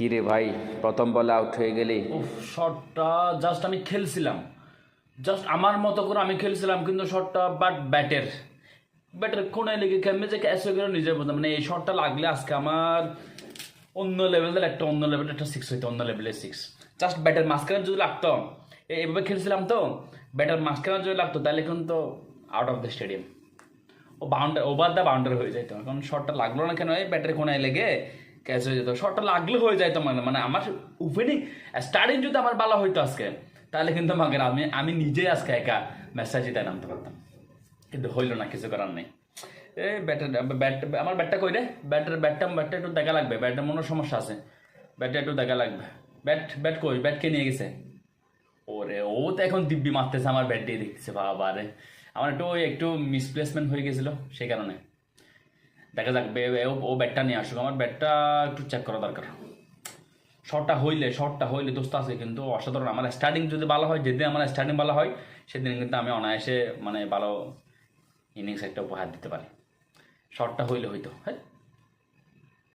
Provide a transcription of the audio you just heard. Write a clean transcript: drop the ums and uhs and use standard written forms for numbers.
কি রে ভাই, প্রথম বলে আউট হয়ে গেলি। শটটা জাস্ট আমি খেলছিলাম, জাস্ট আমার মতো করে আমি খেলছিলাম, কিন্তু শটটা বাট ব্যাটের কোনায় লেগে কেমনে যে ক্যাচ হয়ে গেল নিজের মতো। মানে এই শটটা লাগলে আজকে আমার অন্য লেভেলের একটা সিক্স হইতো, অন্য লেভেলের সিক্স। জাস্ট ব্যাটের মাঝখানে যদি লাগতো, এইভাবে খেলছিলাম তো, ব্যাটের মাঝখানে যদি লাগতো তাহলে কিন্তু আউট অফ দ্য স্টেডিয়াম, ও বাউন্ডারি, ওভার দ্য বাউন্ডারি হয়ে যেত। কারণ শটটা লাগলো না কেন, এই ব্যাটের কোনায় লেগে ক্যাচ হয়ে যেত। শটটা লাগলে হয়ে যেত, মানে আমার ওপেনিং স্টার্টিং যদি আমার ভালো হইতো আজকে, তাহলে কিন্তু আমাকে আমি নিজেই আজকে একা ম্যাচটা জিতে নামতে পারতাম, কিন্তু হইলো না, কিছু করার নেই। এই আমার ব্যাটটা কই রে, ব্যাটটা একটু দেখা লাগবে, ব্যাটটা মনে সমস্যা আছে, ব্যাটটা একটু দেখা লাগবে। ব্যাট কই, ব্যাট কে নিয়ে গেছে? ওরে, ও তো এখন দিব্যি মারতেছে আমার ব্যাট দিয়ে, দেখতেছে বাবা রে। আমার একটু মিসপ্লেসমেন্ট হয়ে গেছিল, সেই কারণে। দেখা যাক, ও ব্যাটটা নিয়ে আসুক, আমার ব্যাটটা একটু চেক করা দরকার। শর্টটা হইলে দোস্ত আছে কিন্তু অসাধারণ। আমার স্টার্টিং যদি ভালো হয়, যেদিন আমার স্টার্টিং ভালো হয়, সেদিন কিন্তু আমি অনায়াসে মানে ভালো ইনিংস একটা উপহার দিতে পারি। শর্টটা হইলে হইতো, হ্যাঁ।